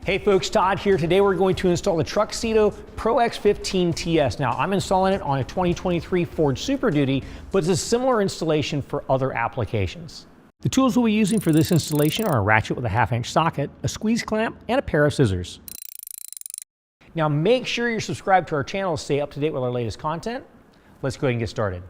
Hey folks, Todd here. Today we're going to install the Truxedo Pro X15 TS. Now I'm installing it on a 2023 Ford Super Duty, but it's a similar installation for other applications. The tools we'll be using for this installation are a ratchet with a 1/2-inch socket, a squeeze clamp, and a pair of scissors. Now make sure you're subscribed to our channel to stay up to date with our latest content. Let's go ahead and get started.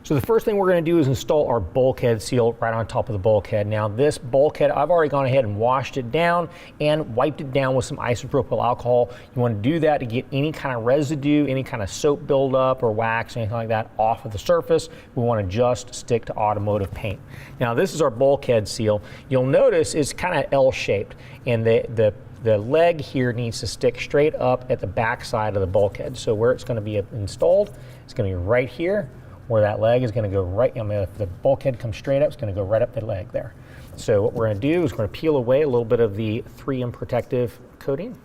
So the first thing we're going to do is install our bulkhead seal right on top of the bulkhead. Now this bulkhead, I've already gone ahead and washed it down and wiped it down with some isopropyl alcohol. You want to do that to get any kind of residue, any kind of soap buildup or wax, anything like that off of the surface. We want to just stick to automotive paint. Now this is our bulkhead seal. You'll notice it's kind of L-shaped, and the leg here needs to stick straight up at the back side of the bulkhead. So where it's going to be installed, it's going to be right here, where that leg is going to go right. I mean, if the bulkhead comes straight up, it's going to go right up the leg there. So what we're going to do is we're going to peel away a little bit of the 3M protective coating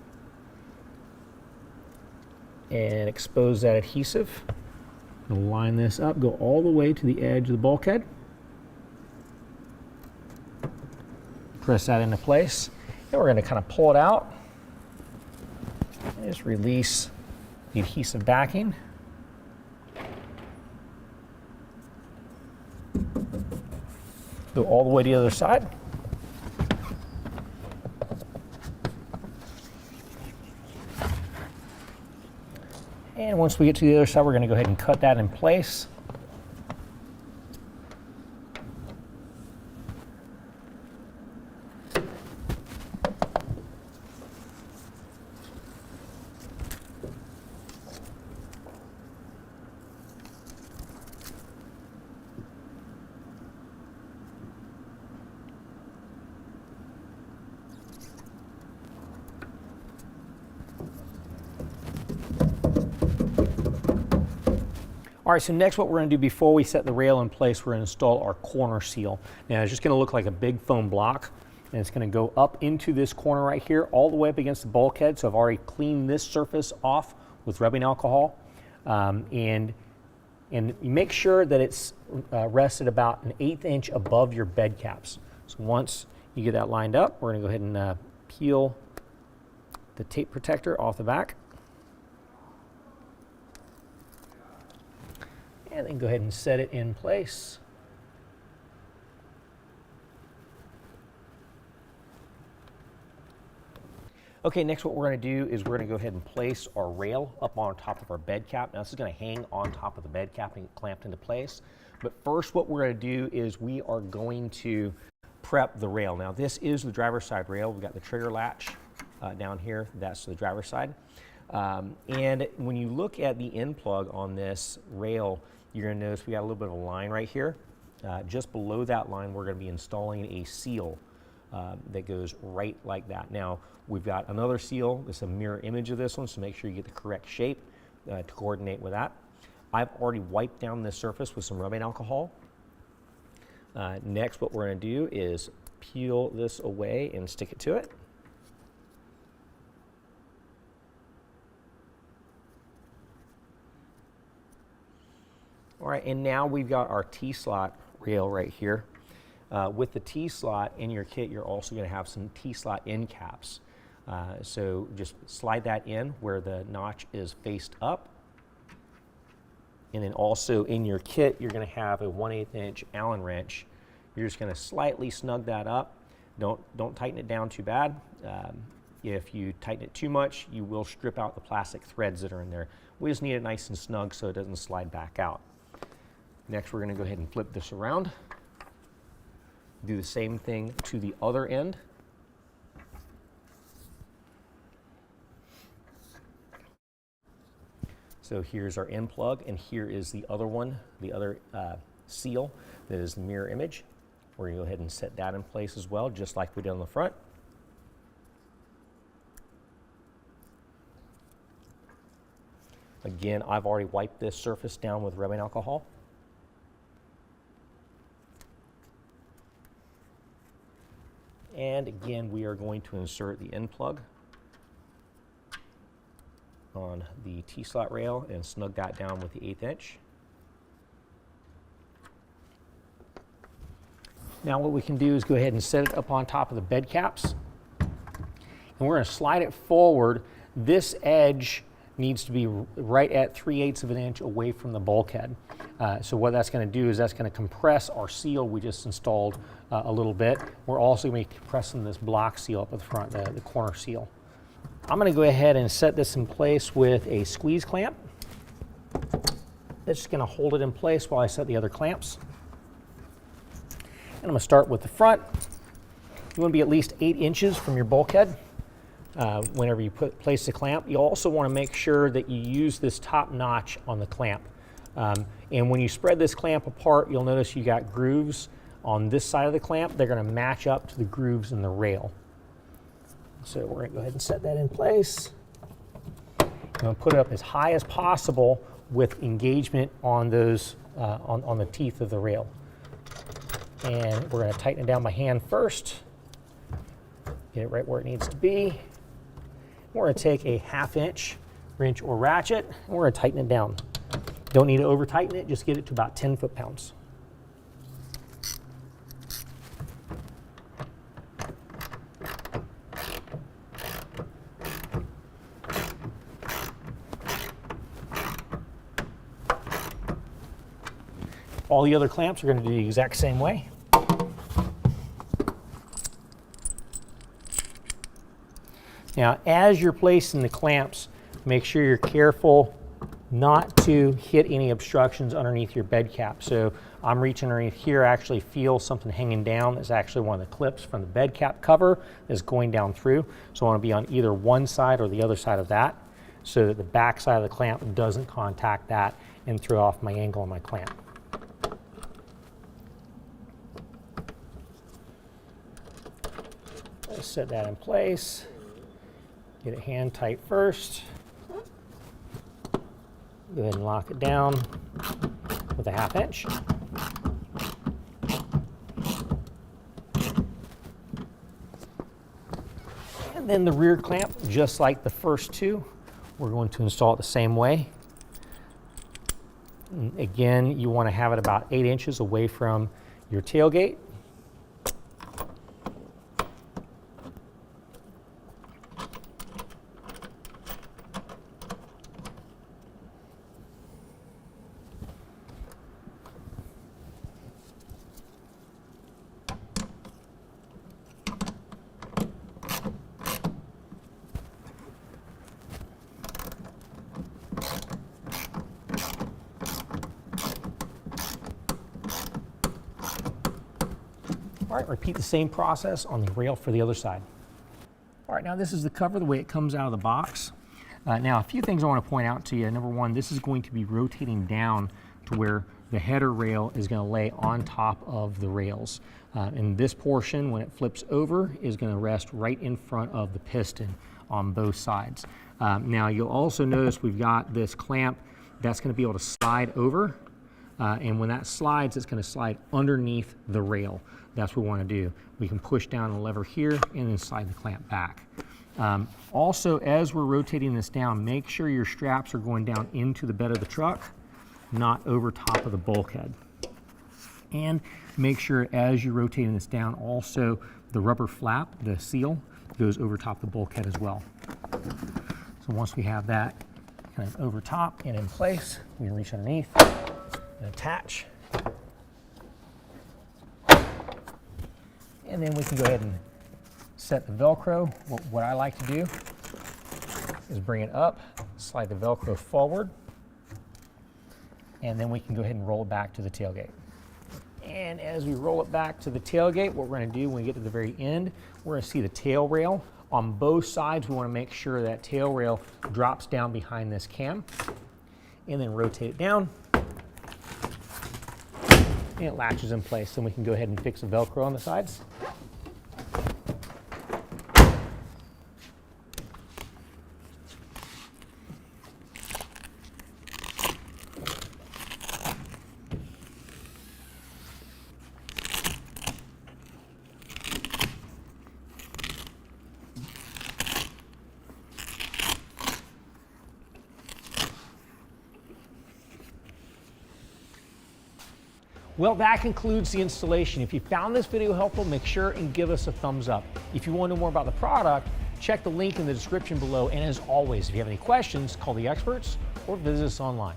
and expose that adhesive. We'll line this up, go all the way to the edge of the bulkhead. Press that into place. Then we're going to kind of pull it out and just release the adhesive backing. Go all the way to the other side. And once we get to the other side, we're going to go ahead and cut that in place. All right, so next what we're going to do before we set the rail in place, we're going to install our corner seal. Now it's just going to look like a big foam block, and it's going to go up into this corner right here, all the way up against the bulkhead. So I've already cleaned this surface off with rubbing alcohol, and make sure that it's rested about 1/8 inch above your bed caps. So once you get that lined up, we're going to go ahead and peel the tape protector off the back. And then go ahead and set it in place. Okay, next what we're going to do is we're going to go ahead and place our rail up on top of our bed cap. Now this is going to hang on top of the bed cap and get clamped into place. But first what we're going to do is we are going to prep the rail. Now this is the driver's side rail. We've got the trigger latch down here. That's the driver's side. And when you look at the end plug on this rail, you're going to notice we got a little bit of a line right here. Just below that line, we're going to be installing a seal that goes right like that. Now, we've got another seal. It's a mirror image of this one, so make sure you get the correct shape to coordinate with that. I've already wiped down this surface with some rubbing alcohol. Next, what we're going to do is peel this away and stick it to it. All right, and now we've got our T-slot rail right here. With the T-slot in your kit, you're also going to have some T-slot end caps. So just slide that in where the notch is faced up. And then also in your kit, you're going to have a 1/8 inch Allen wrench. You're just going to slightly snug that up. Don't tighten it down too bad. If you tighten it too much, you will strip out the plastic threads that are in there. We just need it nice and snug so it doesn't slide back out. Next, we're going to go ahead and flip this around. Do the same thing to the other end. So here's our end plug, and here is the other one, the other seal that is the mirror image. We're going to go ahead and set that in place as well, just like we did on the front. Again, I've already wiped this surface down with rubbing alcohol. And again, we are going to insert the end plug on the T-slot rail and snug that down with the 1/8 inch. Now what we can do is go ahead and set it up on top of the bed caps. and we're going to slide it forward. This edge needs to be right at 3/8 of an inch away from the bulkhead. So what that's going to do is that's going to compress our seal we just installed a little bit. We're also going to be compressing this block seal up at the front, the corner seal. I'm going to go ahead and set this in place with a squeeze clamp. It's just going to hold it in place while I set the other clamps. And I'm going to start with the front. You want to be at least 8 inches from your bulkhead whenever you place the clamp. You also want to make sure that you use this top notch on the clamp. And when you spread this clamp apart, you'll notice you got grooves on this side of the clamp. They're going to match up to the grooves in the rail. So we're going to go ahead and set that in place. I'm going to put it up as high as possible with engagement on those on the teeth of the rail. And we're going to tighten it down by hand first. Get it right where it needs to be. We're going to take a 1/2 inch wrench or ratchet, and we're going to tighten it down. Don't need to over tighten it, just get it to about 10 foot-pounds. All the other clamps are going to do the exact same way. Now, as you're placing the clamps, make sure you're careful not to hit any obstructions underneath your bed cap. So I'm reaching underneath here, I actually feel something hanging down. That's actually one of the clips from the bed cap cover that's going down through. So I want to be on either one side or the other side of that so that the back side of the clamp doesn't contact that and throw off my angle on my clamp. Let's set that in place. Get it hand tight first. Go ahead and lock it down with a 1/2 inch. And then the rear clamp, just like the first two, we're going to install it the same way. And again, you want to have it about 8 inches away from your tailgate. All right, repeat the same process on the rail for the other side. All right, now this is the cover, the way it comes out of the box. Now, a few things I want to point out to you. Number one, this is going to be rotating down to where the header rail is going to lay on top of the rails. And this portion, when it flips over, is going to rest right in front of the piston on both sides. Now, you'll also notice we've got this clamp that's going to be able to slide over. And when that slides, it's going to slide underneath the rail. That's what we want to do. We can push down the lever here and then slide the clamp back. Also, as we're rotating this down, make sure your straps are going down into the bed of the truck, not over top of the bulkhead. And make sure as you're rotating this down, also the rubber flap, the seal, goes over top of the bulkhead as well. So once we have that kind of over top and in place, we can reach underneath and attach. And then we can go ahead and set the Velcro. What I like to do is bring it up, slide the Velcro forward, and then we can go ahead and roll it back to the tailgate. And as we roll it back to the tailgate, what we're going to do when we get to the very end, we're going to see the tail rail. On both sides, we want to make sure that tail rail drops down behind this cam, and then rotate it down, and it latches in place. Then we can go ahead and fix the Velcro on the sides. Well, that concludes the installation. If you found this video helpful, make sure and give us a thumbs up. If you want to know more about the product, Check the link in the description below, and as always, if you have any questions, call the experts or visit us online.